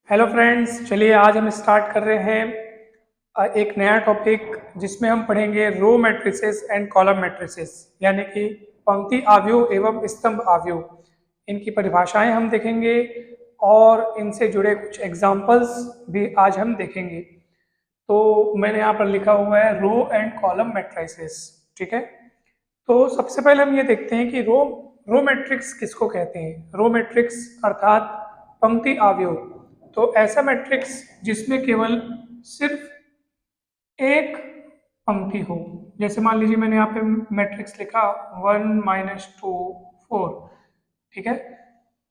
Hello friends, चलिए आज हम स्टार्ट कर रहे हैं एक नया टॉपिक जिसमें हम पढ़ेंगे रो मैट्रिसेस एंड कॉलम मैट्रिसेस, यानी कि पंक्ति आव्यूह एवं स्तंभ आव्यूह। इनकी परिभाषाएं हम देखेंगे और इनसे जुड़े कुछ एग्जाम्पल्स भी आज हम देखेंगे। तो मैंने यहाँ पर लिखा हुआ है रो एंड कॉलम मैट्रिसेस। ठीक है, तो सबसे पहले हम ये देखते हैं कि रो रो मैट्रिक्स किसको कहते हैं। रो मैट्रिक्स अर्थात पंक्ति आव्यूह, तो ऐसा मैट्रिक्स जिसमें केवल सिर्फ एक पंक्ति हो। जैसे मान लीजिए मैंने यहाँ पे मैट्रिक्स लिखा 1 - 2 4। ठीक है,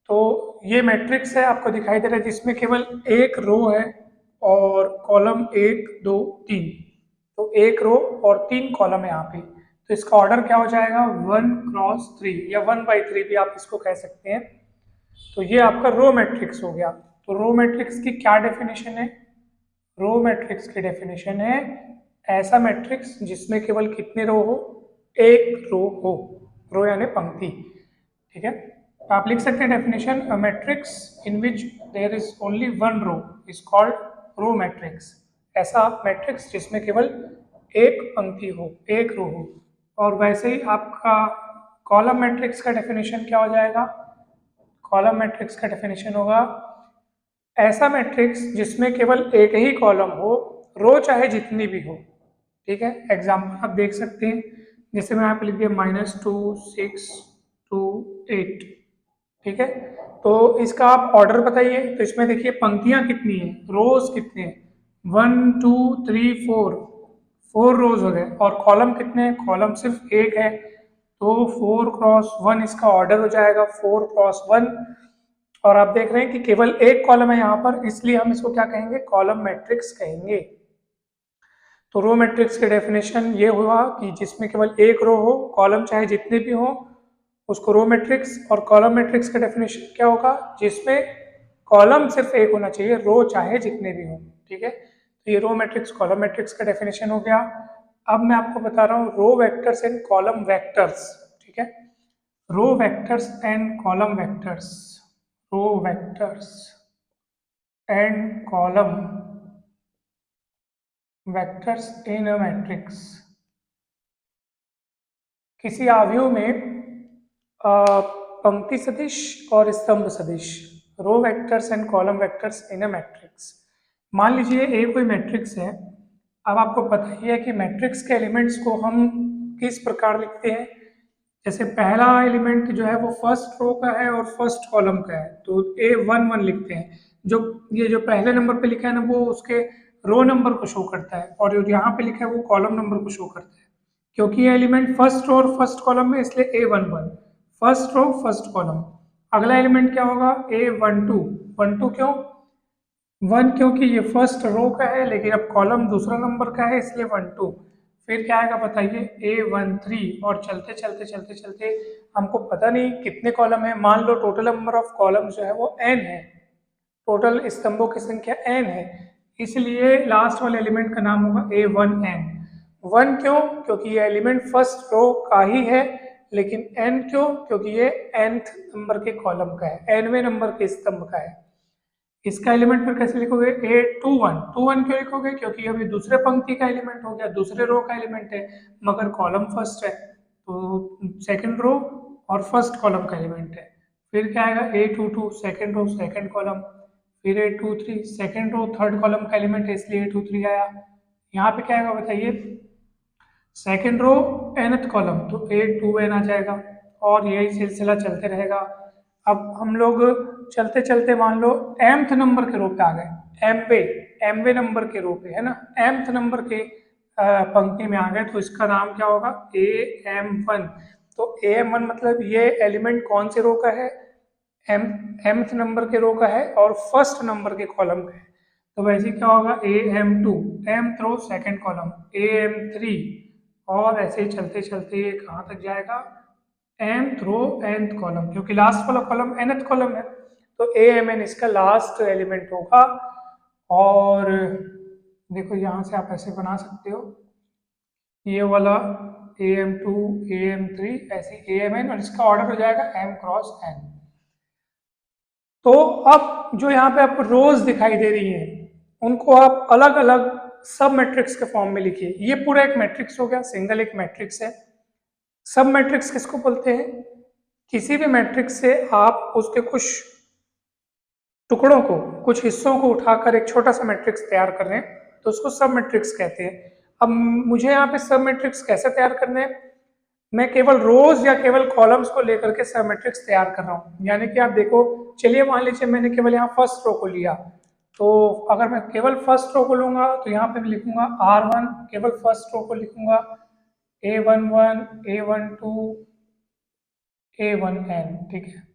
तो ये मैट्रिक्स है, आपको दिखाई दे रहा है, जिसमें केवल एक रो है और कॉलम 1 2 3। तो एक रो और 3 कॉलम है यहाँ पे। तो इसका ऑर्डर क्या हो जाएगा, 1 × 3 या 1/3 भी आप इसको कह सकते हैं। तो ये आपका रो मैट्रिक्स हो गया। तो रो मैट्रिक्स की क्या डेफिनेशन है? रो मैट्रिक्स की डेफिनेशन है ऐसा मैट्रिक्स जिसमें केवल कितने रो हो, एक रो हो। रो यानी पंक्ति। ठीक है, तो आप लिख सकते हैं definition, a matrix in which there is only one row is called row matrix. ऐसा मैट्रिक्स जिसमें केवल एक पंक्ति हो, एक रो हो। और वैसे ही आपका कॉलम मैट्रिक्स का डेफिनेशन क्या हो जाएगा? कॉलम मैट्रिक्स का डेफिनेशन होगा ऐसा मैट्रिक्स जिसमें केवल एक ही कॉलम हो, रो चाहे जितनी भी हो। ठीक है, एग्जाम्पल आप देख सकते हैं, जैसे मैं यहाँ पे लिख दिया -2 6 2 8। ठीक है, तो इसका आप ऑर्डर बताइए। तो इसमें देखिए पंक्तियां कितनी है, रोज कितने हैं, 1 2 3 4 रोज हो गए। और कॉलम कितने हैं, कॉलम सिर्फ एक है। तो 4 × 1 इसका ऑर्डर हो जाएगा 4 × 1। और आप देख रहे हैं कि केवल एक कॉलम है यहाँ पर, इसलिए हम इसको क्या कहेंगे, कॉलम मैट्रिक्स कहेंगे। तो रो मैट्रिक्स के डेफिनेशन ये हुआ कि जिसमें केवल एक रो हो, कॉलम चाहे जितने भी हो, उसको रो मैट्रिक्स। और कॉलम मैट्रिक्स का डेफिनेशन क्या होगा, जिसमें कॉलम सिर्फ एक होना चाहिए, रो चाहे जितने भी हो। ठीक है, तो ये रो मैट्रिक्स कॉलम मैट्रिक्स का डेफिनेशन हो गया। अब मैं आपको बता रहा हूँ row vectors and column vectors. ठीक है, row vectors and column vectors, row vectors and column vectors in a matrix. किसी आव्यूह में पंक्ति सदिश और स्तंभ सदिश, row vectors and column vectors in a matrix. मान लीजिए एक कोई मैट्रिक्स है। अब आपको पता ही है कि मैट्रिक्स के एलिमेंट्स को हम किस प्रकार लिखते हैं। जैसे पहला एलिमेंट जो है वो फर्स्ट रो का है और फर्स्ट कॉलम का है, तो A11 लिखते हैं। जो ये जो पहले नंबर पे लिखा है ना, वो उसके रो नंबर को शो करता है, और जो यहाँ पे लिखा है वो कॉलम नंबर को शो करता है। क्योंकि ये एलिमेंट फर्स्ट रो और फर्स्ट कॉलम में, इसलिए A11 first row first column. अगला एलिमेंट क्या होगा, A12। 12 क्यों, 1 क्योंकि ये फर्स्ट रो का है, लेकिन अब कॉलम दूसरा नंबर का है, इसलिए 12। फिर क्या आएगा बताइए, A13। और चलते चलते चलते चलते हमको पता नहीं कितने कॉलम है, मान लो टोटल नंबर ऑफ कॉलम जो है वो n है, टोटल स्तंभों की संख्या n है, इसलिए लास्ट वाले एलिमेंट का नाम होगा A1n। 1 क्यों, क्योंकि ये एलिमेंट फर्स्ट रो का ही है, लेकिन n क्यों, क्योंकि ये nth नंबर के कॉलम का है, nवें नंबर के स्तंभ का है। इसका एलिमेंट फिर कैसे लिखोगे, A21। 21 क्यों लिखोगे, क्योंकि अभी दूसरे पंक्ति का एलिमेंट हो गया, दूसरे रो का एलिमेंट है, मगर कॉलम फर्स्ट है, तो सेकंड रो और फर्स्ट कॉलम का एलिमेंट है। फिर क्या आएगा, A22 second row second column. फिर A23 second row third column का एलिमेंट है, इसलिए A23 आया। यहाँ पे क्या आएगा बताइए, सेकेंड रो nth कॉलम, तो A2n आ जाएगा, और यही सिलसिला चलते रहेगा। अब हम लोग चलते चलते मान लो mth नंबर के रो पे आ गए, mवे नंबर के रो पे है ना, mth नंबर के पंक्ति में आ गए, तो इसका नाम क्या होगा, AM1। तो AM1 मतलब ये एलिमेंट कौन से रो का है, mth नंबर के रो का है और फर्स्ट नंबर के कॉलम का है। तो वैसे क्या होगा, AM2 mth row second column, AM3, और ऐसे ही चलते चलते ये कहाँ तक जाएगा, nth रो nth कॉलम, क्योंकि लास्ट वाला कॉलम nth कॉलम है, तो AMN इसका लास्ट एलिमेंट होगा। और देखो यहाँ से आप ऐसे बना सकते हो, ये वाला AM2 AM3 ऐसे AMN, और इसका ऑर्डर हो जाएगा M × N। तो अब जो यहाँ पे आपको रोज दिखाई दे रही है उनको आप अलग अलग सब मैट्रिक्स के फॉर्म में लिखिए। ये पूरा एक मैट्रिक्स हो गया, सिंगल एक मैट्रिक्स है। सब मैट्रिक्स किसको बोलते हैं? किसी भी मैट्रिक्स से आप उसके कुछ टुकड़ों को, कुछ हिस्सों को उठाकर एक छोटा सा मैट्रिक्स तैयार कर रहे हैं तो उसको सब मैट्रिक्स कहते हैं। अब मुझे यहाँ पे सब मैट्रिक्स कैसे तैयार करने हैं? मैं केवल रोज या केवल कॉलम्स को लेकर के सब मैट्रिक्स तैयार कर रहा हूँ। यानी कि आप देखो, चलिए मान लीजिए मैंने केवल यहाँ फर्स्ट रो को लिया, तो अगर मैं केवल फर्स्ट रो को लूंगा तो यहाँ पे मैं लिखूंगा R1, केवल फर्स्ट रो को लिखूंगा A11, A12, A1n, ठीक है,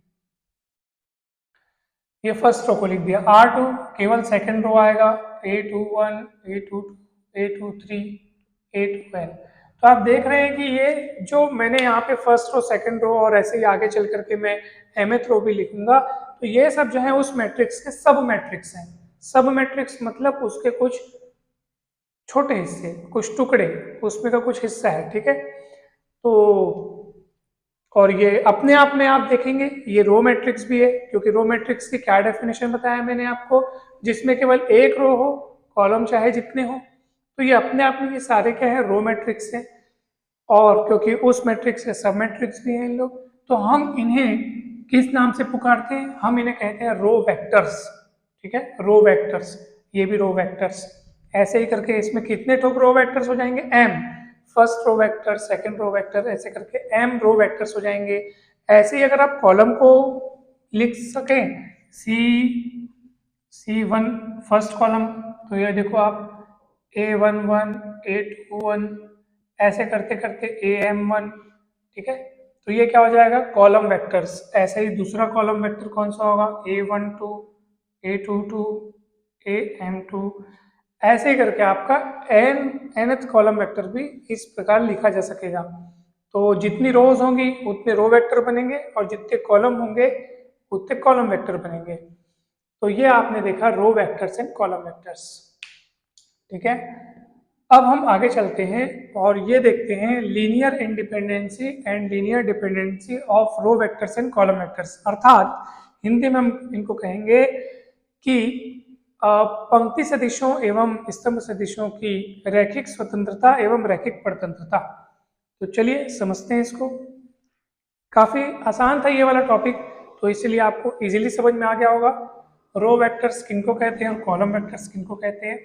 ये फर्स्ट रो को लिख दिया। R2 केवल सेकंड रो आएगा, A21, A22, A23, A2n। तो आप देख रहे हैं कि ये जो मैंने यहाँ पे फर्स्ट रो, सेकंड रो और ऐसे ही आगे चल करके मैं mth रो भी लिखूंगा, तो ये सब जो है उस मैट्रिक्स के सब मैट्रिक्स हैं। सब मैट्रिक्स मतलब उसके कुछ छोटे हिस्से, कुछ टुकड़े, उसमें का कुछ हिस्सा है, ठीक है। तो और ये अपने आप में आप देखेंगे ये रो मैट्रिक्स भी है, क्योंकि रो मैट्रिक्स की क्या डेफिनेशन बताया मैंने आपको, जिसमें केवल एक रो हो, कॉलम चाहे जितने हो, तो ये अपने आप में ये सारे क्या है, रो मैट्रिक्स है। और क्योंकि उस मैट्रिक्स के सब मैट्रिक्स भी हैं इन लोग, तो हम इन्हें किस नाम से पुकारते हैं? हम इन्हें कहते हैं रो वेक्टर्स, ठीक है, रो वेक्टर्स। ये भी रो वेक्टर्स। ऐसे ही करके इसमें कितने ठोक रो वेक्टर्स हो जाएंगे? m, first row vector, second row vector, ऐसे करके m रो वेक्टर्स हो जाएंगे। ऐसे ही अगर आप कॉलम को लिख सकें, C1 फर्स्ट कॉलम, तो ये देखो आप A11, A21, ऐसे करते करते AM1, ठीक है, तो ये क्या हो जाएगा? Column vectors. ऐसे ही दूसरा कॉलम वेक्टर कौन सा होगा? A12, A22, AM2, ऐसे ही करके आपका nth कॉलम वेक्टर भी इस प्रकार लिखा जा सकेगा। तो जितनी रोज होंगी उतने रो वेक्टर बनेंगे और जितने कॉलम होंगे उतने कॉलम वेक्टर बनेंगे। तो ये आपने देखा रो वेक्टर्स एंड कॉलम वेक्टर्स, ठीक है। अब हम आगे चलते हैं और ये देखते हैं linear independency and linear dependency of row vectors and column vectors. अर्थात हिंदी में हम इनको कहेंगे कि पंक्ति सदिशों एवं स्तंभ सदिशों की रैखिक स्वतंत्रता एवं रैखिक परतंत्रता। तो चलिए समझते हैं इसको। काफी आसान था ये वाला टॉपिक, तो इसलिए आपको इजीली समझ में आ गया होगा रो वेक्टर्स किनको कहते हैं और कॉलम वेक्टर्स किनको कहते हैं।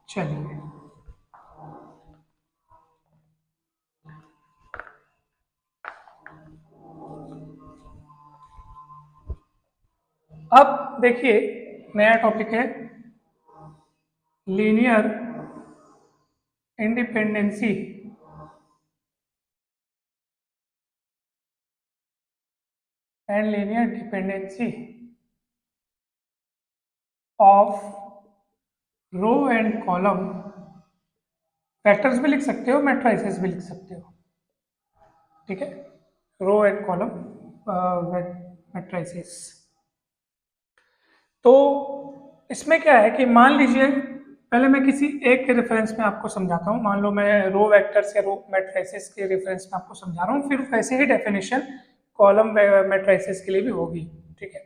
चलिए अब देखिए नया टॉपिक है linear independency and linear dependency of row and column vectors भी लिख सकते हो, मैट्रिसेस भी लिख सकते हो, ठीक है, रो एंड कॉलम मैट्रिसेस। तो इसमें क्या है कि मान लीजिए, पहले मैं किसी एक के रेफरेंस में आपको समझाता हूँ। मान लो मैं रो वेक्टर्स या रो मैट्रिसेस के रेफरेंस में आपको समझा रहा हूँ, फिर वैसे ही डेफिनेशन कॉलम मैट्रिसेस के लिए भी होगी, ठीक है।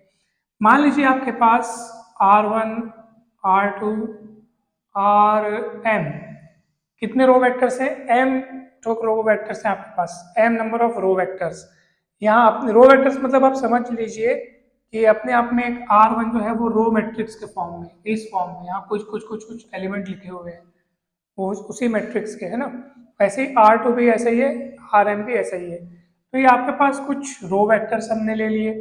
मान लीजिए आपके पास R1, R2, Rm कितने रो वेक्टर्स हैं? m ठोक रो वेक्टर्स हैं आपके पास, m number of row vectors. यहाँ अपने रो वेक्टर्स मतलब आप समझ लीजिए कि अपने आप में एक R1 जो है वो रो मैट्रिक्स के फॉर्म में, इस फॉर्म में यहाँ कुछ एलिमेंट लिखे हुए हैं वो उसी मैट्रिक्स के, है ना। वैसे ही R2 भी ऐसा ही है, Rm भी ऐसा ही है। तो ये आपके पास कुछ रो वेक्टर्स हमने ले लिए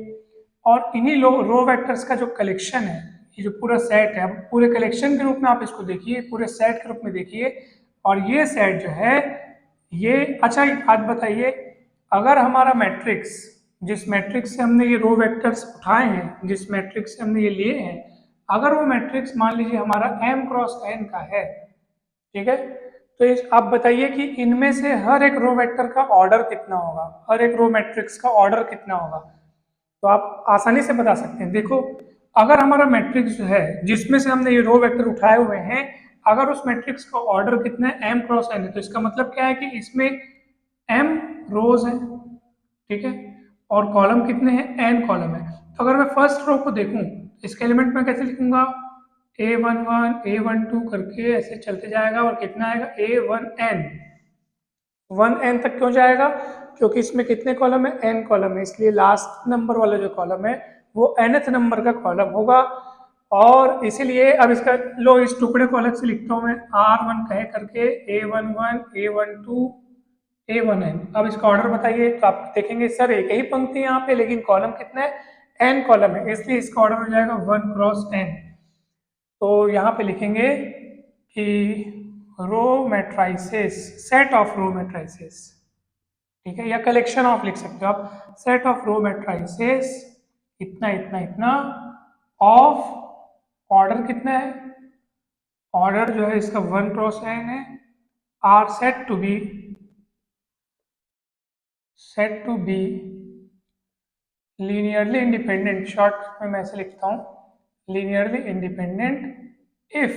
और इन्हीं रो वेक्टर्स का जो कलेक्शन है, ये जो पूरा सेट है, पूरे कलेक्शन के रूप में आप इसको देखिए, पूरे सेट के रूप में देखिए। और ये सेट जो है ये, अच्छा एक बात बताइए, अगर हमारा मैट्रिक्स, जिस मैट्रिक्स से हमने ये रो वेक्टर्स उठाए हैं, जिस मैट्रिक्स से हमने ये लिए हैं, अगर वो मैट्रिक्स मान लीजिए हमारा m क्रॉस n का है, ठीक है, तो इस आप बताइए कि इनमें से हर एक रो वेक्टर का ऑर्डर कितना होगा, हर एक रो मैट्रिक्स का ऑर्डर कितना होगा। तो आप आसानी से बता सकते हैं। देखो अगर हमारा मैट्रिक्स जो है जिसमें से हमने ये रो वेक्टर उठाए हुए हैं, अगर उस मैट्रिक्स का ऑर्डर कितना है m क्रॉस n है, तो इसका मतलब क्या है कि इसमें m रोज है, ठीक है, और कॉलम कितने हैं, n कॉलम है। तो अगर मैं फर्स्ट रो को देखूं, इसके एलिमेंट में कैसे लिखूंगा, a11 a12 करके ऐसे चलते जाएगा और कितना आएगा a1n, 1n तक क्यों जाएगा, क्योंकि इसमें कितने कॉलम है, n कॉलम है, इसलिए लास्ट नंबर वाला जो कॉलम है वो nth नंबर का कॉलम होगा। और इसीलिए अब इसका लो इस टुकड़े को अलग से लिखता हूं मैं, r1 कहे करके a11 a12 a1n। अब इसका ऑर्डर बताइए, तो आप देखेंगे सर एक ही पंक्ति यहाँ पे, लेकिन कॉलम कितना है, n कॉलम है, इसलिए इसका ऑर्डर हो जाएगा 1 क्रॉस n। तो यहाँ पे लिखेंगे कि row matrices, set of row matrices, ठीक है, या कलेक्शन ऑफ लिख सकते हो आप, सेट ऑफ रो मैट्राइसेस इतना इतना इतना ऑफ, ऑर्डर कितना है, ऑर्डर जो है इसका 1 क्रॉस n है, are set to be linearly independent, short में मैं ऐसे लिखता हूं लीनियरली इंडिपेंडेंट इफ,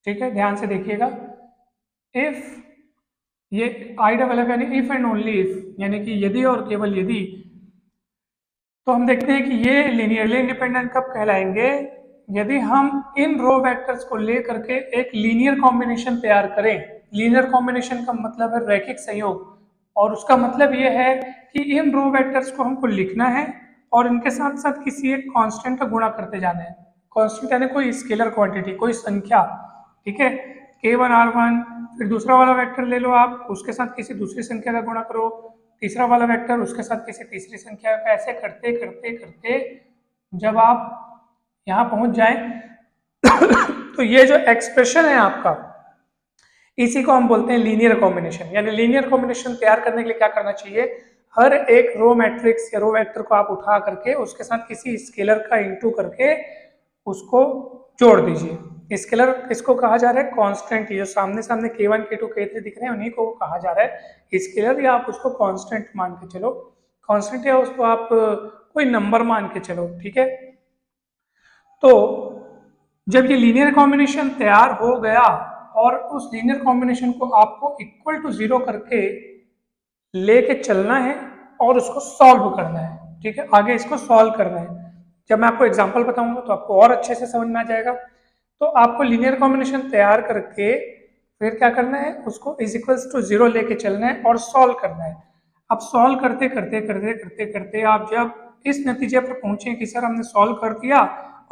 ठीक है, ध्यान से देखिएगा, इफ ये आई डबल एफ यानी इफ एंड ओनली इफ, यानी कि यदि और केवल यदि। तो हम देखते हैं कि ये लीनियरली इंडिपेंडेंट कब कहलाएंगे, यदि हम इन रो वेक्टर्स को लेकर के एक लीनियर कॉम्बिनेशन तैयार करें। लीनियर कॉम्बिनेशन का मतलब है रैखिक संयोग, और उसका मतलब ये है कि इन रो वेक्टर्स को हमको लिखना है और इनके साथ साथ किसी एक कांस्टेंट का गुणा करते जाना है। कांस्टेंट यानी कोई स्केलर क्वांटिटी, कोई संख्या, ठीक है, k1r1, फिर दूसरा वाला वेक्टर ले लो आप, उसके साथ किसी दूसरी संख्या का गुणा करो, तीसरा वाला वेक्टर उसके साथ किसी तीसरी संख्या का, ऐसे करते करते करते जब आप यहाँ पहुंच जाएं तो ये जो एक्सप्रेशन है आपका, इसी को हम बोलते हैं लीनियर कॉम्बिनेशन। यानी लीनियर कॉम्बिनेशन तैयार करने के लिए क्या करना चाहिए, हर एक रो मैट्रिक्स या रो वेक्टर को आप उठा करके उसके साथ किसी स्केलर का इंटू करके उसको जोड़ दीजिए। स्केलर किसको कहा जा रहा है, कांस्टेंट, ये जो सामने सामने k1 k2 k3 दिख रहे हैं उन्हीं को कहा जा रहा है स्केलर, या आप उसको कांस्टेंट मान के चलो, कांस्टेंट, या उसको आप कोई नंबर मान के चलो, ठीक है। तो जब ये लीनियर कॉम्बिनेशन तैयार हो गया और उस लीनियर कॉम्बिनेशन को आपको इक्वल टू 0 करके लेके चलना है और उसको सॉल्व करना है, ठीक है, आगे इसको सॉल्व करना है। जब मैं आपको एग्जांपल बताऊंगा तो आपको और अच्छे से समझ में आ जाएगा। तो आपको लीनियर कॉम्बिनेशन तैयार करके फिर क्या करना है, उसको इज इक्वल्स टू 0 लेके चलना है और सॉल्व करना है। अब सॉल्व करते करते करते करते करते आप जब इस नतीजे पर पहुंचे कि सर हमने सॉल्व कर दिया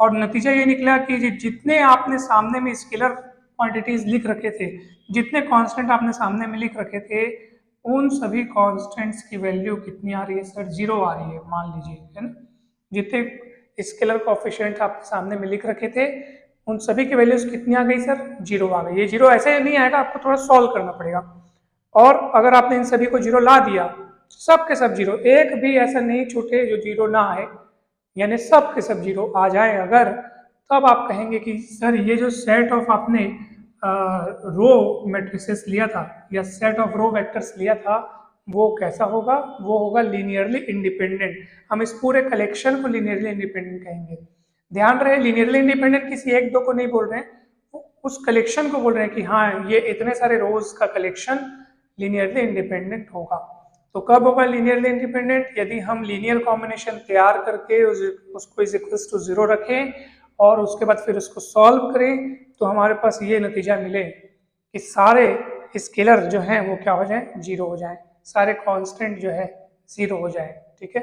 और नतीजा ये निकला कि जितने आपने सामने में स्केलर क्वांटिटीज लिख रखे थे, जितने कांस्टेंट आपने सामने में लिख रखे थे, उन सभी कांस्टेंट्स की वैल्यू कितनी आ रही है सर, 0 आ रही है, मान लीजिए, है ना। जितने स्केलर कोएफिशिएंट आपके सामने में लिख रखे थे उन सभी की वैल्यूज कितनी आ गई सर, 0 आ गई। ये 0 ऐसे नहीं आएगा, आपको थोड़ा सॉल्व करना पड़ेगा। और अगर आपने इन सभी को 0 ला दिया, सब के सब 0, एक भी ऐसा नहीं छूटे जो 0 ना आए, यानी सब के सब 0 आ जाए अगर, तब आप कहेंगे कि सर ये जो सेट ऑफ आपने रो मैट्रिसेस लिया था या सेट ऑफ रो वेक्टर्स लिया था वो कैसा होगा, वो होगा लीनियरली इंडिपेंडेंट। हम इस पूरे कलेक्शन को लीनियरली इंडिपेंडेंट कहेंगे। ध्यान रहे, लीनियरली इंडिपेंडेंट किसी एक दो को नहीं बोल रहे हैं, उस कलेक्शन को बोल रहे हैं कि हाँ ये इतने सारे रोज का कलेक्शन लीनियरली इंडिपेंडेंट होगा। तो कब होगा लीनियरली इंडिपेंडेंट, यदि हम लीनियर कॉम्बिनेशन तैयार करके उसको इज इक्वल्स टू 0 रखें और उसके बाद फिर उसको सॉल्व करें, तो हमारे पास ये नतीजा मिले कि सारे स्केलर जो हैं वो क्या हो जाए, 0 हो जाए, सारे कांस्टेंट जो है 0 हो जाए, ठीक है।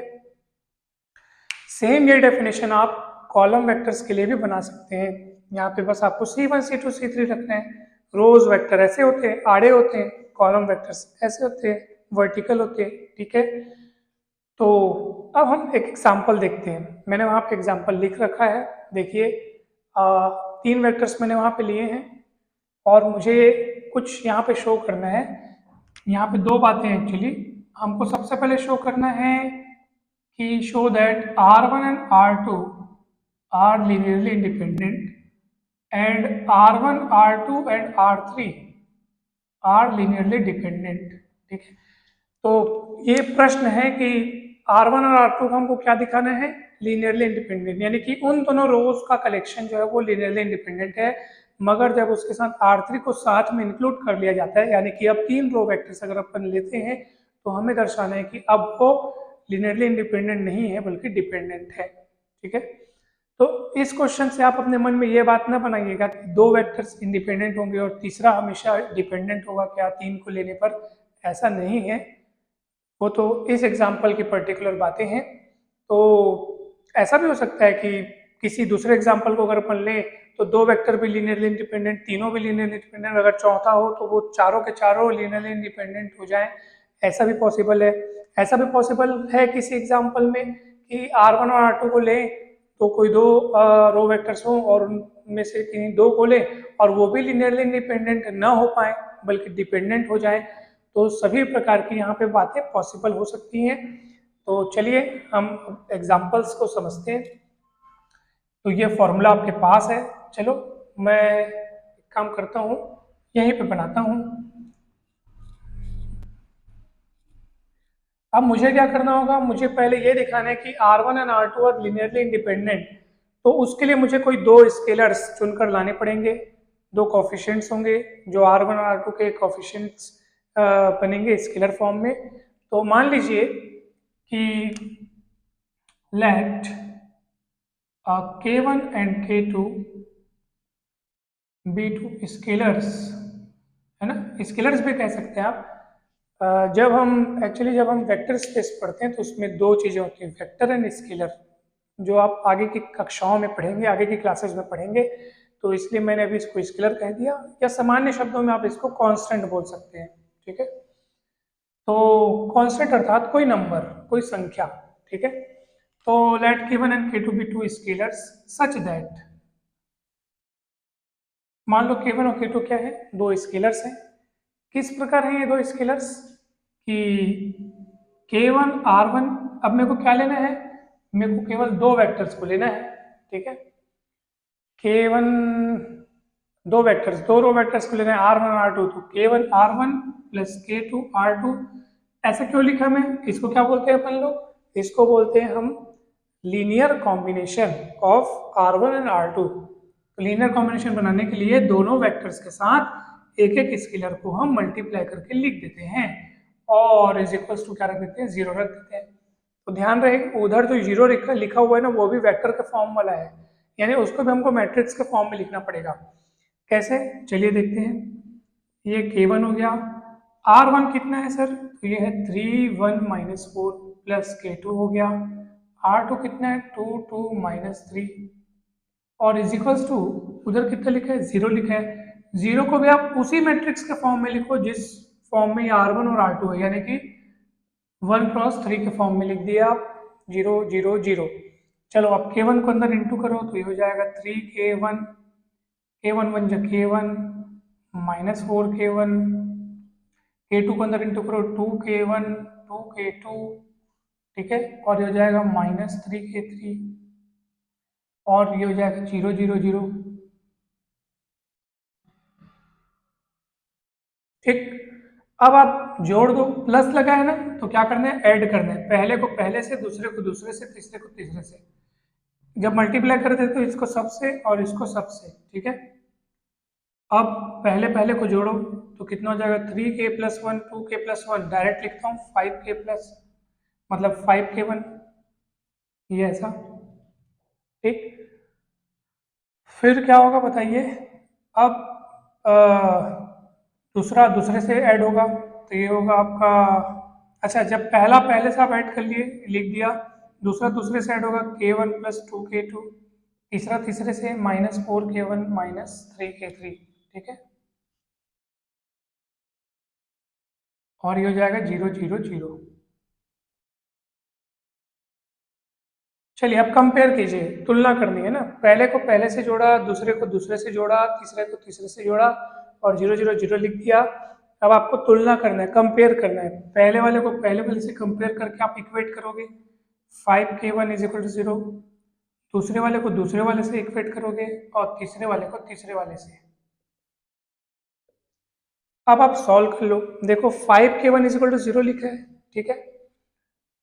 सेम ये डेफिनेशन आप कॉलम वेक्टर्स के लिए भी बना सकते हैं। यहाँ पे बस आपको C1 C2 C3 रखना है। रोज वेक्टर ऐसे होते हैं, आड़े होते हैं, कॉलम वेक्टर्स ऐसे होते हैं, वर्टिकल होते हैं, ठीक है। तो अब हम एक एग्जाम्पल देखते हैं। मैंने वहाँ पे एग्जाम्पल लिख रखा है, देखिए 3 वेक्टर्स मैंने वहाँ पे लिए हैं और मुझे कुछ यहाँ पे शो करना है। यहाँ पे 2 बातें एक्चुअली हमको सबसे पहले शो करना है कि show that R1 and R2 are linearly independent and R1, R2 and R3 are linearly dependent, ठीक है। तो ये प्रश्न है कि R1 और R2 को हमको क्या दिखाना है, लीनियरली इंडिपेंडेंट, यानी कि उन दोनों रोज का कलेक्शन जो है वो लीनियरली इंडिपेंडेंट है। मगर जब उसके साथ R3 को साथ में इंक्लूड कर लिया जाता है, यानी कि अब 3 रो वेक्टर्स अगर अपन लेते हैं तो हमें दर्शाना है कि अब वो लिनियरली इंडिपेंडेंट नहीं है बल्कि डिपेंडेंट है। ठीक है, तो इस क्वेश्चन से आप अपने मन में ये बात ना बनाइएगा कि 2 वेक्टर्स इंडिपेंडेंट होंगे और तीसरा हमेशा डिपेंडेंट होगा क्या 3 को लेने पर, ऐसा नहीं है। वो तो इस एग्जाम्पल की पर्टिकुलर बातें हैं। तो ऐसा भी हो सकता है कि किसी दूसरे एग्जाम्पल को अगर अपन लें तो 2 वेक्टर भी लीनियरली इंडिपेंडेंट, तीनों भी लीनियरली इंडिपेंडेंट, अगर चौथा हो तो वो चारों के चारों लीनियरली इंडिपेंडेंट हो जाएं, ऐसा भी पॉसिबल है। ऐसा भी पॉसिबल है किसी एग्जाम्पल में कि R1 और R2 को लें तो कोई 2 रो वेक्टर्स हों और उनमें से किन्हीं 2 को लें और वो भी लीनियरली इंडिपेंडेंट ना हो पाए बल्कि डिपेंडेंट हो जाए। तो सभी प्रकार की यहाँ पे बातें पॉसिबल हो सकती हैं। तो चलिए हम एग्जाम्पल्स को समझते हैं। तो ये फॉर्मूला आपके पास है, चलो मैं एक काम करता हूँ, यहीं पे बनाता हूँ। अब मुझे क्या करना होगा, मुझे पहले ये दिखाना है कि R1 and R2 are linearly independent. तो उसके लिए मुझे कोई 2 स्केलर्स चुनकर लाने पड़ेंगे, 2 कोफिशिएंट्स होंगे जो R1 और R2 के कोफिशिएंट्स बनेंगे स्केलर फॉर्म में। तो मान लीजिए कि late K1 and K2 be 2 scalars, है ना, स्केलर्स भी कह सकते हैं आप। जब हम वेक्टर स्पेस पढ़ते हैं तो उसमें 2 चीज़ें होती हैं, वेक्टर एंड स्केलर, जो आप आगे की कक्षाओं में पढ़ेंगे, आगे की क्लासेस में पढ़ेंगे। तो इसलिए मैंने अभी इसको स्केलर कह दिया, या सामान्य शब्दों में आप इसको कांस्टेंट बोल सकते हैं। ठीक है, तो कांस्टेंट अर्थात कोई नंबर, कोई संख्या। ठीक है, तो let K1 and K2 be 2 scalars such that, मान लो K1 और K2 क्या है, 2 स्केलर्स हैं। किस प्रकार है ये 2 स्केलर्स कि K1 R1, अब मेरे को क्या लेना है, मेरे को केवल 2 वेक्टर्स को लेना है। ठीक है, K1 2 वेक्टर्स, 2 रो वेक्टर्स को लेना है R1 और R2, तो K1 R1 plus K2 R2। ऐसा क्यों लिखा मैं, इसको क्या बोलते हैं अपन लोग, इसको बोलते हैं हम linear combination of R1 and R2। Linear combination बनाने के लिए दोनों वेक्टर्स के साथ एक एक स्केलर को हम मल्टीप्लाई करके लिख देते हैं और इज इक्वल्स टू क्या रख देते हैं, 0 रख देते हैं। तो ध्यान रहे उधर जो 0 लिखा हुआ है ना, वो भी वेक्टर के फॉर्म वाला है, यानी उसको भी हमको मैट्रिक्स के फॉर्म में लिखना पड़ेगा। कैसे, चलिए देखते हैं। ये K1 हो गया, R1 कितना है सर, तो ये है 3 1 माइनस 4 प्लस K2 हो गया, R2 कितना है 2 2 माइनस 3 और इज इक्वल्स टू उधर कितना लिखा है, 0 लिखा है। 0 को भी आप उसी मैट्रिक्स के फॉर्म में लिखो जिस फॉर्म में R1 और R2 है, यानी कि 1 क्रॉस 3 के फॉर्म में लिख दिया आप, 0 0 0। चलो अब K1 को अंदर इंटू करो तो ये हो जाएगा 3K1, K1 1 जा K1 माइनस 4K1, K2 को अंदर इंटू करो 2K1 2K2। ठीक है, और ये हो जाएगा माइनस 3K3 और ये हो जाएगा 0 0 0। ठीक, अब आप जोड़ दो, प्लस लगा है ना, तो क्या करना है, ऐड करना है, पहले को पहले से, दूसरे को दूसरे से, तीसरे को तीसरे से। जब मल्टीप्लाई करते हैं तो इसको सबसे और इसको सबसे। ठीक है, अब पहले पहले को जोड़ो तो कितना हो जाएगा, 3K plus 1 2K plus 1, direct लिखता हूँ 5K प्लस, मतलब 5K1, ये ऐसा। ठीक, फिर क्या होगा बताइए, अब दूसरा दूसरे से ऐड होगा तो ये होगा आपका, अच्छा जब पहला पहले से आप ऐड कर लिए, लिख दिया, दूसरा दूसरे से ऐड होगा K1 प्लस 2K2, तीसरा तीसरे से माइनस 4K1 माइनस 3K3। ठीक है, और ये हो जाएगा 0 0 0। चलिए अब कंपेयर कीजिए, तुलना करनी है ना, पहले को पहले से जोड़ा, दूसरे को दूसरे से जोड़ा, तीसरे को तीसरे से जोड़ा और 0 0 0 लिख दिया। अब आपको तुलना करना है, कंपेयर करना है, पहले वाले को पहले वाले से कंपेयर करके आप इक्वेट करोगे 5K1 इज इक्वल टू 0, दूसरे वाले को दूसरे वाले से इक्वेट करोगे और तीसरे वाले को तीसरे वाले से। अब आप सॉल्व कर लो, देखो 5K1 इज इक्वल टू 0 लिखा है। ठीक है,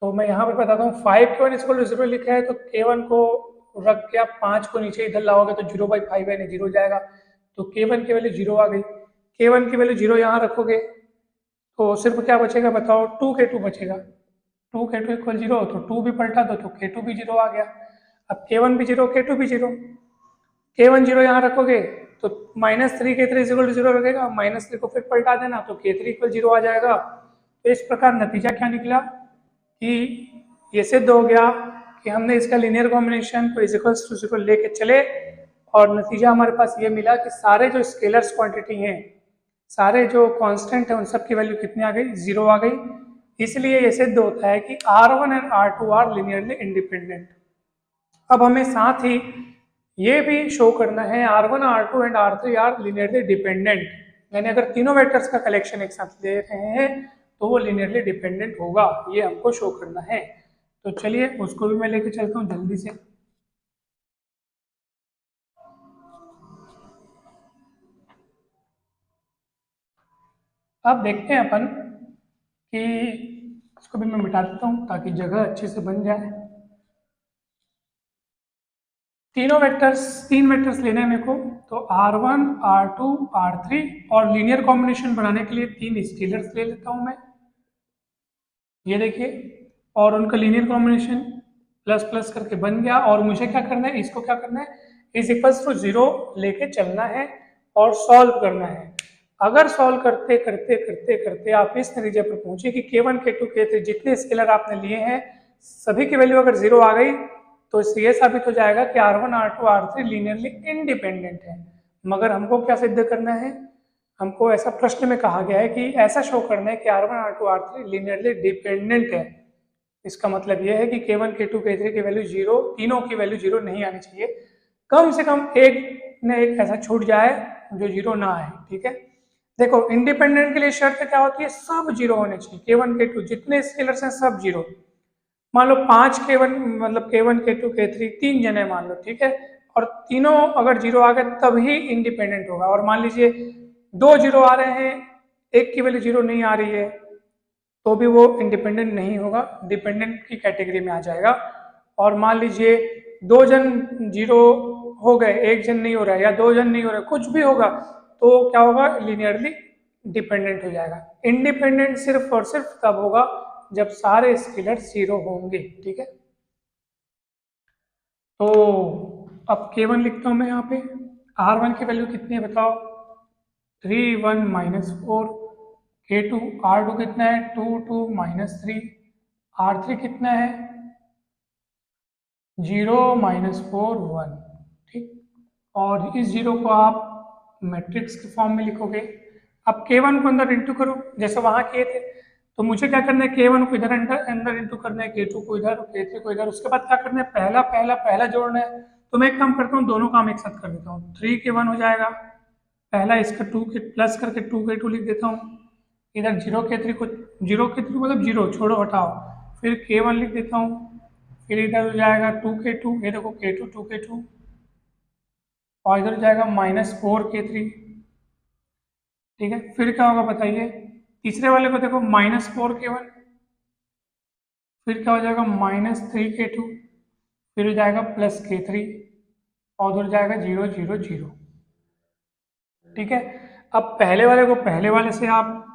तो मैं यहाँ पे बताता हूँ 5K1 इज इक्वल टू 0 लिखा है, तो K1 को रख के आप 5 को नीचे इधर लाओगे तो 0/5 यानी 0 जाएगा, तो K1 की वैल्यू 0 आ गई। K1 की वैल्यू 0 यहाँ रखोगे तो सिर्फ क्या बचेगा बताओ, 2K2 बचेगा। 2K2 इक्वल 0, तो 2 भी पलटा दो तो K2 भी 0 आ गया। अब K1 भी 0, K2 भी 0। K1 0 यहाँ रखोगे तो -3 K3 इक्वल 0 रखेगा, -3 को फिर पलटा देना तो K3 इक्वल 0 आ जाएगा। तो इस प्रकार नतीजा क्या निकला कि ये सिद्ध हो गया कि हमने इसका लीनियर कॉम्बिनेशन को इज इक्वल्स टू 0 लेके चले और नतीजा हमारे पास ये मिला कि सारे जो स्केलर्स क्वांटिटी हैं, सारे जो कांस्टेंट है, उन सब की वैल्यू कितनी आ गई, 0 आ गई। इसलिए ये सिद्ध होता है कि R1 and R2 are linearly independent. अब हमें साथ ही ये भी शो करना है R1, R2 and R3 are linearly dependent, यानी अगर तीनों वेक्टर्स का कलेक्शन एक साथ ले रहे हैं तो वो लीनियरली डिपेंडेंट होगा, ये हमको शो करना है। तो चलिए उसको भी मैं लेके चलता हूँ जल्दी से। अब देखते हैं अपन कि इसको भी मैं मिटा देता हूँ ताकि जगह अच्छे से बन जाए। तीन वेक्टर्स लेने हैं मेरे को, तो R1, R2, R3 और लीनियर कॉम्बिनेशन बनाने के लिए 3 स्केलर्स ले लेता हूँ मैं, ये देखिए, और उनका लीनियर कॉम्बिनेशन प्लस प्लस करके बन गया। और मुझे क्या करना है, इसको क्या करना है, इज इक्वल्स टू 0 लेके चलना है और सॉल्व करना है। अगर सॉल्व करते करते करते करते आप इस नतीजे पर पहुंचे कि K1, K2, K3 जितने स्केलर आपने लिए हैं सभी की वैल्यू अगर 0 आ गई तो इससे ये साबित हो जाएगा कि R1, R2, R3 linearly independent है। मगर हमको क्या सिद्ध करना है, हमको ऐसा प्रश्न में कहा गया है कि ऐसा शो करना है कि R1, R2, R3 linearly dependent है। इसका मतलब यह है कि K1, K2, K3 की वैल्यू 0, तीनों की वैल्यू 0 नहीं आनी चाहिए, कम से कम एक न एक ऐसा छूट जाए जो 0 ना आए, ठीक है। देखो इंडिपेंडेंट के लिए शर्त क्या होती है, सब 0 होने चाहिए। K1, K2 जितने स्केलर्स हैं सब 0। मान लो 5 K1 मतलब K1, K2, K3 तीन जने मान लो, ठीक है, और तीनों अगर 0 आ गए तभी इंडिपेंडेंट होगा। और मान लीजिए 2 0 आ रहे हैं, एक की वैल्यू 0 नहीं आ रही है, तो भी वो इंडिपेंडेंट नहीं होगा, डिपेंडेंट की कैटेगरी में आ जाएगा। और मान लीजिए 2 जन 0 हो गए, एक जन नहीं हो रहा है, या 2 जन नहीं हो रहा है, कुछ भी होगा, तो क्या होगा, लीनियरली डिपेंडेंट हो जाएगा। इंडिपेंडेंट सिर्फ और सिर्फ तब होगा जब सारे स्केलर 0 होंगे, ठीक है। तो अब K1 लिखता हूं मैं यहाँ पे, R1 की वैल्यू कितनी है बताओ, 3 1 -4। K2 R2 कितना है, 2 2 -3। R3 कितना है, 0 -4 1, ठीक। और इस 0 को आप मैट्रिक्स के फॉर्म में लिखोगे। अब K1 को अंदर इंटू करो जैसे वहां किए थे, तो मुझे क्या करना है, K1 को इधर अंदर अंदर इंटू करना है, K2 को इधर, K3 को इधर। उसके बाद क्या करना है, पहला पहला पहला जोड़ना है। तो मैं एक काम करता हूँ, दोनों काम एक साथ कर देता हूँ। 3K1 हो जाएगा, पहला इसका 2 के प्लस करके 2K2 लिख देता हूँ। इधर 0K3 को, 0K3 मतलब 0 छोड़ो हटाओ, फिर K1 लिख देता हूँ। फिर इधर हो जाएगा 2K2, ये देखो K2 2K2, और इधर हो जाएगा -4K3, ठीक है। फिर क्या होगा बताइए, तीसरे वाले को देखो -4K1, फिर क्या हो जाएगा -3K2, फिर हो जाएगा +K3, और उधर जाएगा 0 0 0, ठीक है। अब पहले वाले को पहले वाले से आप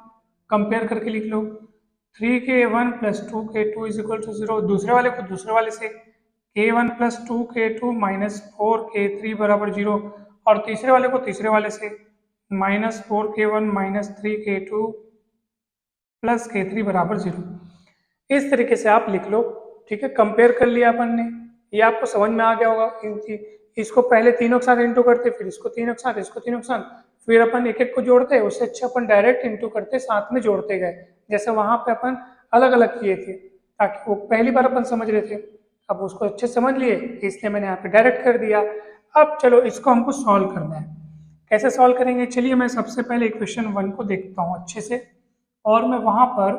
कंपेयर करके लिख लो, 3K1 + 2K2 = 0। दूसरे वाले को दूसरे वाले से, K1 + 2K2 - 4K3 = 0। और तीसरे वाले को तीसरे वाले से, -4K1 - 3K2 + K3 = 0। इस तरीके से आप लिख लो, ठीक है। कंपेयर कर लिया अपन ने, ये आपको समझ में आ गया होगा। इसको पहले तीनों के साथ इंटू करते, फिर इसको तीनों के साथ, इसको तीनों के साथ, फिर अपन एक एक को जोड़ते, उससे अच्छा अपन डायरेक्ट इंटू करते, साथ में जोड़ते गए, जैसे वहां पे अपन अलग अलग किए थे, ताकि वो पहली बार अपन समझ रहे थे, अब उसको अच्छे समझ लिए, इसलिए मैंने यहाँ पे डायरेक्ट कर दिया। अब चलो इसको हमको सॉल्व करना है। कैसे सॉल्व करेंगे, चलिए मैं सबसे पहले इक्वेशन 1 को देखता हूँ अच्छे से, और मैं वहां पर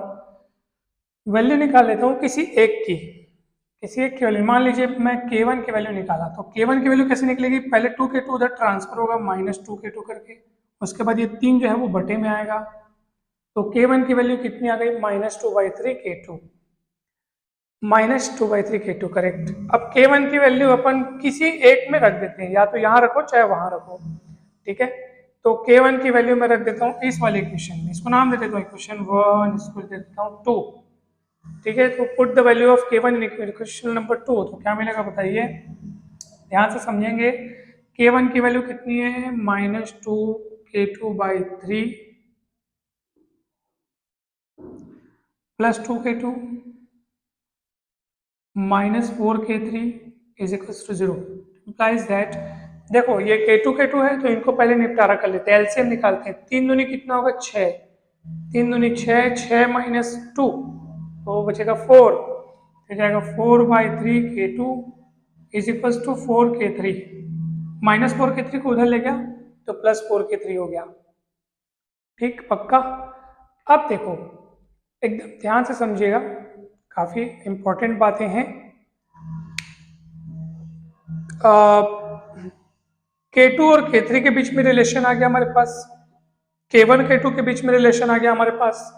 वैल्यू निकाल लेता हूँ किसी एक की वैल्यू। मान लीजिए मैं K1 की वैल्यू निकाला, तो K1 की वैल्यू कैसे निकलेगी, पहले 2K2 उधर ट्रांसफर होगा -2K2 करके, उसके बाद ये 3 जो है वो बटे में आएगा, तो K1 की वैल्यू कितनी आ गई, -2/3K2, -2/3K2 करेक्ट। अब K1 की वैल्यू अपन किसी एक में रख देते हैं, या तो यहाँ रखो चाहे वहां रखो, ठीक है। तो k1 की वैल्यू मैं रख देता हूँ इस वाले इक्वेशन में, इसको नाम दे देता हूँ इक्वेशन 1, इसको दे देता हूँ 2। ठीक है, तो put the value of k1 in equation number 2, तो क्या मिलेगा बताइए, ध्यान से समझेंगे। k1 की वैल्यू कितनी है, -2k2/3 + 2k2 -4k3 is equals to 0। Implies that, देखो ये k2 है तो इनको पहले निपटारा कर लेते हैं, एलसीएम निकालते हैं। 3 दूनी कितना होगा, 6, 3 दूनी 6, 6 - 2 तो बचेगा 4, फिर जाएगा 4/3k2 is equals to 4k3, -4k3 को उधर ले गया तो +4k3 हो गया। ठीक, पक्का। अब देखो एकदम ध्यान से समझिएगा, काफी इंपॉर्टेंट बातें हैं। K2 और K3 के बीच में रिलेशन आ गया हमारे पास, K1 K2 के बीच में रिलेशन आ गया हमारे पास।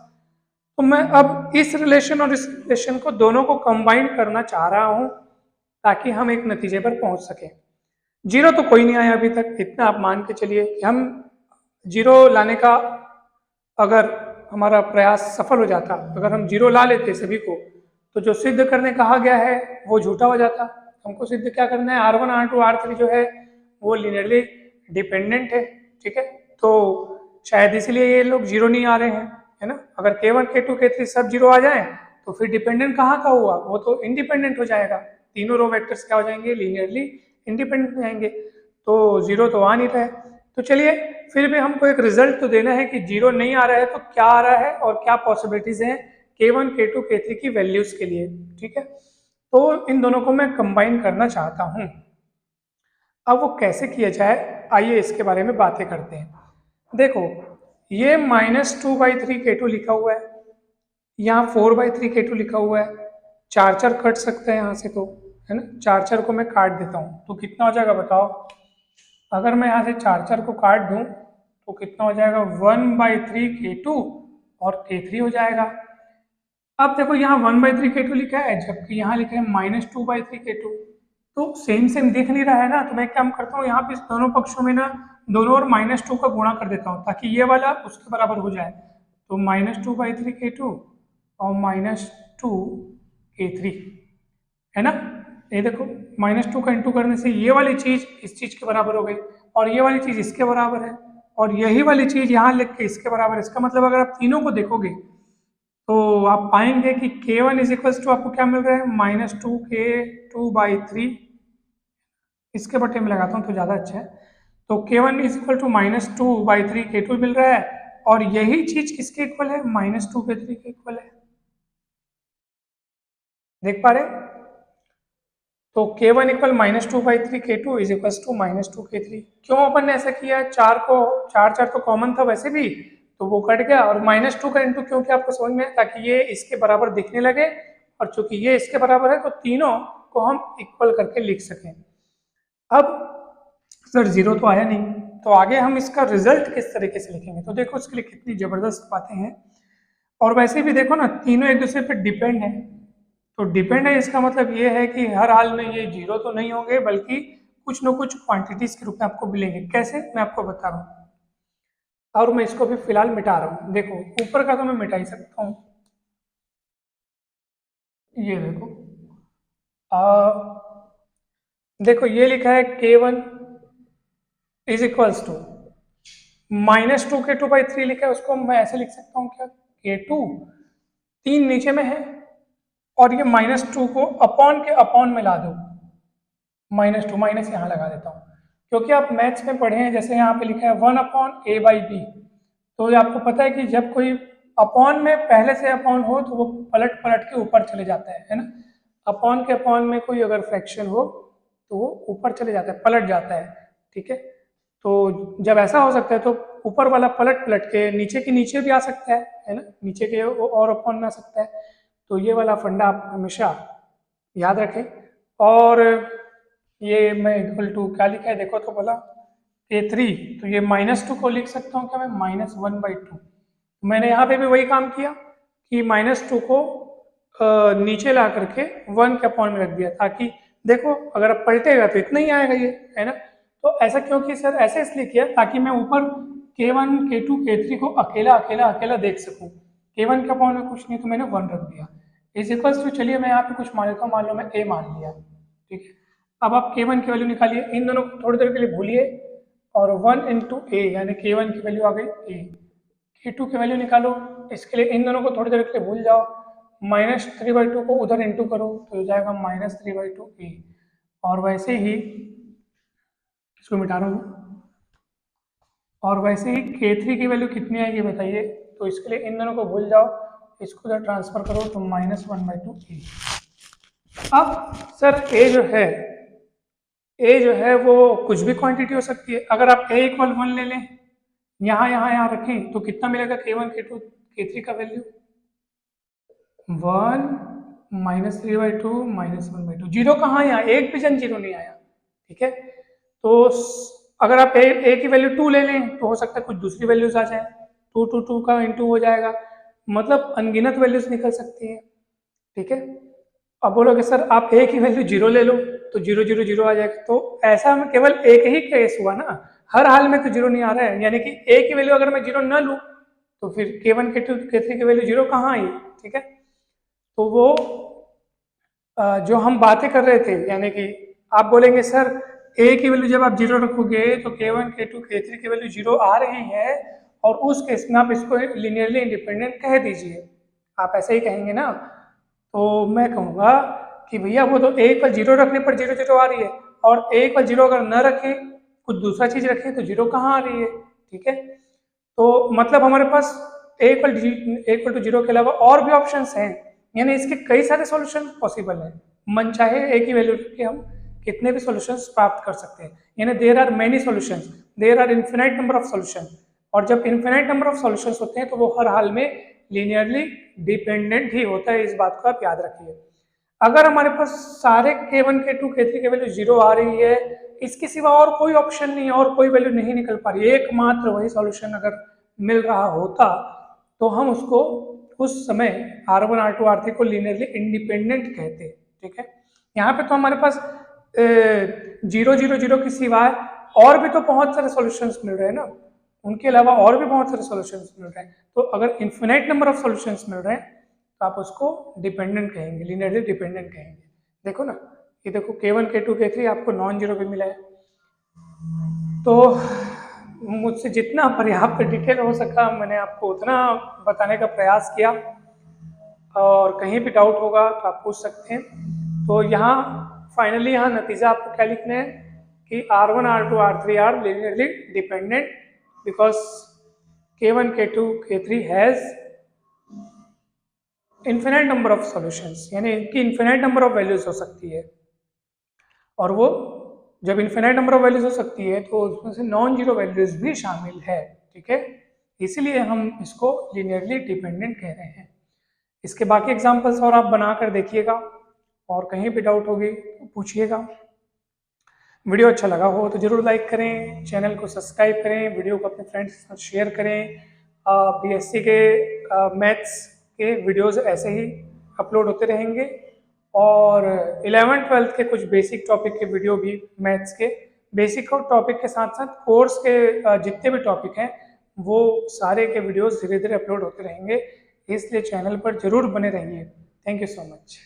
तो मैं अब इस रिलेशन और इस रिलेशन को दोनों को कंबाइन करना चाह रहा हूं ताकि हम एक नतीजे पर पहुंच सके। जीरो तो कोई नहीं आया अभी तक, इतना आप मान के चलिए कि हम जीरो लाने का अगर हमारा प्रयास सफल हो जाता, अगर हम जीरो ला लेते सभी को, तो जो सिद्ध करने कहा गया है वो झूठा हो जाता। हमको सिद्ध क्या करना है, R1 R2 R3 जो है वो लिनियरली डिपेंडेंट है। ठीक है, तो शायद इसलिए ये लोग जीरो नहीं आ रहे हैं, है ना। अगर K1 K2 K3 सब जीरो आ जाए तो फिर डिपेंडेंट कहाँ का हुआ, वो तो इंडिपेंडेंट हो जाएगा। तीनों रो वेक्टर्स क्या हो जाएंगे, लिनियरली इंडिपेंडेंट हो जाएंगे। तो जीरो तो आ नहीं रहा है, तो चलिए फिर भी हमको एक रिजल्ट तो देना है कि जीरो नहीं आ रहा है तो क्या आ रहा है और क्या पॉसिबिलिटीज हैं K1 K2 K3 की वैल्यूज के लिए। ठीक है, तो इन दोनों को मैं कंबाइन करना चाहता हूं। अब वो कैसे किया जाए, आइए इसके बारे में बातें करते हैं। देखो ये -2/3k2 लिखा हुआ है, यहाँ 4/3k2 लिखा हुआ है, 4 कट सकते हैं यहाँ से, तो है ना, 4 को मैं काट देता हूँ तो कितना हो जाएगा बताओ। अगर मैं यहाँ से 4 को काट दूं तो कितना हो जाएगा, 1/3k2 और k3 हो जाएगा। अब देखो यहाँ 1/3k2 लिखा है जबकि यहाँ लिखा है -2/3k2, तो सेम सेम दिख नहीं रहा है ना। तो मैं काम करता हूँ यहाँ पे इस दोनों पक्षों में ना दोनों और -2 का गुणा कर देता हूँ ताकि ये वाला उसके बराबर हो जाए। तो -2/3k2 और -2k3, है ना। ये देखो -2 का इंटू करने से ये वाली चीज इस चीज के बराबर हो गई और ये वाली चीज इसके बराबर है और यही वाली चीज यहाँ लिख के इसके बराबर है। इसका मतलब अगर आप तीनों को देखोगे तो आप पाएंगे कि K1 इज इक्वल्स टू आपको क्या मिल रहा है, -2k2/3। इसके बटे में लगाता हूँ तो ज़्यादा अच्छा है। तो K1 is equal to -2/3k2 मिल रहा है और यही चीज किसके इक्वल है, -2k3 के इक्वल है। देख पा रहे, तो K1 equal -2/3k2 is equal to -2k3। क्यों अपन ने ऐसा किया, चार तो कॉमन था वैसे भी, तो वो कट गया और -2 का इंटू क्यों किया आपको समझ में, ताकि ये इसके बराबर दिखने लगे और चूंकि ये इसके बराबर है तो तीनों को हम इक्वल करके लिख सकें। अब सर जीरो तो आया नहीं, तो आगे हम इसका रिजल्ट किस तरीके से लिखेंगे, तो देखो उसके लिए कितनी जबरदस्त बातें हैं। और वैसे भी देखो ना, तीनों एक दूसरे पर डिपेंड है, तो डिपेंड है इसका मतलब ये है कि हर हाल में ये जीरो तो नहीं होंगे बल्कि कुछ न कुछ क्वांटिटीज के रूप में आपको मिलेंगे। कैसे, मैं आपको बता रहा हूँ और मैं इसको भी फिलहाल मिटा रहा हूँ। देखो ऊपर का तो मैं मिटा ही सकता हूँ, ये देखो देखो ये लिखा है K1 is equals to -2k2/3 लिखा है, उसको मैं ऐसे लिख सकता हूँ क्या, K2 3 नीचे में है और ये -2 को अपॉन के अपॉन में ला दो, -2 माइनस यहाँ लगा देता हूँ क्योंकि आप मैथ्स में पढ़े हैं, जैसे यहाँ पे लिखा है 1/a/b। तो ये आपको पता है कि जब कोई अपॉन में पहले से अपॉन हो तो वो पलट पलट के ऊपर चले जाता है ना। अपॉन के अपॉन में कोई अगर फ्रैक्शन हो तो वो ऊपर चले जाता है, पलट जाता है। ठीक है, तो जब ऐसा हो सकता है तो ऊपर वाला पलट पलट के नीचे के नीचे भी आ सकता है ना, नीचे के और अपॉन में आ सकता है। तो ये वाला फंडा आप हमेशा याद रखें। और ये मैं इक्वल टू क्या लिखा है देखो तो बोला K3, तो ये -2 को लिख सकता हूँ क्या मैं, -1/2। मैंने यहाँ पे भी वही काम किया कि -2 को नीचे ला करके 1 के अपॉन में रख दिया ताकि देखो अगर आप पलटेगा तो इतना ही आएगा ये, है ना। तो ऐसा क्यों किया सर, ऐसे इसलिए किया ताकि मैं ऊपर K1 K2 K3 को अकेला अकेला अकेला देख सकूं। K1 के अपॉन में कुछ नहीं तो मैंने 1 रख दिया, इज इक्वल्स टू, चलिए मैं यहाँ पे कुछ मान लेता हूँ, मान लो मैं A मान लिया, ठीक है। अब आप K1 की वैल्यू निकालिए, इन दोनों को थोड़ी देर के लिए भूलिए और 1 इंटू ए यानी K1 की वैल्यू आ गई A। K2 की वैल्यू निकालो, इसके लिए इन दोनों को थोड़ी देर के लिए भूल जाओ, -3/2 को उधर इंटू करो तो हो जाएगा -3/2 A। और वैसे ही इसको मिटा रहा हूँ, और वैसे ही K3 की वैल्यू कितनी आएगी बताइए, तो इसके लिए इन दोनों को भूल जाओ, इसको जब ट्रांसफर करो तो -1/2 A। अब सर A जो है वो कुछ भी क्वांटिटी हो सकती है। अगर आप A = 1 ले लें, यहाँ रखें तो कितना मिलेगा K1 K2 K3 का वैल्यू 1 -3/2 -1/2। जीरो कहाँ आया, एक भी जन जीरो नहीं आया, ठीक है। तो अगर आप A की वैल्यू 2 ले लें तो हो सकता है कुछ दूसरी वैल्यूज आ जाए, 2 का इंटू हो जाएगा, मतलब अनगिनत वैल्यूज निकल सकती है, ठीक है। अब बोलोगे सर आप A की वैल्यू 0 ले लो तो 0 0 0 आ जाएगा, तो ऐसा में केवल एक ही केस हुआ ना, हर हाल में तो 0 नहीं आ रहा है, यानी कि A की वैल्यू अगर मैं 0 न लूँ तो फिर K1 K2 K3 की वैल्यू 0 कहाँ आई, ठीक है। तो वो जो हम बातें कर रहे थे, यानी कि आप बोलेंगे सर A की वैल्यू जब आप 0 रखोगे तो K1 K2 K3 की वैल्यू 0 आ रही है, और उस केस में आप इसको लीनियरली इंडिपेंडेंट कह दीजिए, आप ऐसे ही कहेंगे ना। तो मैं कहूँगा कि भैया वो तो A पर 0 रखने पर 0 0 आ रही है, और A पर 0 अगर न रखें, कुछ दूसरा चीज रखें तो 0 कहाँ आ रही है, ठीक है। तो मतलब हमारे पास A = 0 के अलावा और भी ऑप्शंस हैं, यानी इसके कई सारे सॉल्यूशन पॉसिबल हैं। मन चाहे A की वैल्यू रख के हम कितने भी सॉल्यूशंस प्राप्त कर सकते हैं, यानी there are many solutions, there are infinite number of solution, और जब इन्फिनाइट नंबर ऑफ सॉल्यूशंस होते हैं तो वो हर हाल में लीनियरली डिपेंडेंट ही होता है, इस बात को आप याद रखिए। अगर हमारे पास सारे K1 K2 K3 की वैल्यू 0 आ रही है, इसके सिवा और कोई ऑप्शन नहीं है, और कोई वैल्यू नहीं निकल पा रही है, एकमात्र वही सॉल्यूशन अगर मिल रहा होता तो हम उसको उस समय R1 R2 R3 को लीनियरली इंडिपेंडेंट कहते, ठीक है। यहाँ पे तो हमारे पास 0 0 0 के सिवाय और भी तो बहुत सारे सॉल्यूशंस मिल रहे हैं ना, उनके अलावा और भी बहुत सारे सॉल्यूशंस मिल रहे हैं। तो अगर इन्फिनाइट नंबर ऑफ सॉल्यूशंस मिल रहे हैं तो आप उसको डिपेंडेंट कहेंगे, लीनियरली डिपेंडेंट कहेंगे। देखो ना, ये देखो K1 K2 K3 आपको नॉन जीरो भी मिला है। तो मुझसे जितना पर्याप्त डिटेल हो सका मैंने आपको उतना बताने का प्रयास किया, और कहीं भी डाउट होगा तो आप पूछ सकते हैं। तो यहाँ फाइनली यहाँ नतीजा आपको क्या लिखना है कि R1 R2 R3 are linearly dependent because K1 K2 K3 has infinite number of solutions, यानी इनकी इन्फिनाइट नंबर ऑफ वैल्यूज हो सकती है, और वो जब इन्फिनाइट नंबर ऑफ वैल्यूज हो सकती है तो उसमें से नॉन जीरो वैल्यूज भी शामिल है, ठीक है। इसीलिए हम इसको लीनियरली डिपेंडेंट कह रहे हैं। इसके बाकी एग्जांपल्स और आप बना कर देखिएगा, और कहीं भी डाउट होगी तो पूछिएगा। वीडियो अच्छा लगा हो तो जरूर लाइक करें, चैनल को सब्सक्राइब करें, वीडियो को अपने फ्रेंड्स के साथ शेयर करें। BSc के मैथ्स के वीडियोस ऐसे ही अपलोड होते रहेंगे, और 11th-12th के कुछ बेसिक टॉपिक के वीडियो भी, मैथ्स के बेसिक टॉपिक के साथ साथ कोर्स के जितने भी टॉपिक हैं वो सारे के वीडियोस धीरे धीरे अपलोड होते रहेंगे, इसलिए चैनल पर जरूर बने रहिए। Thank you so much.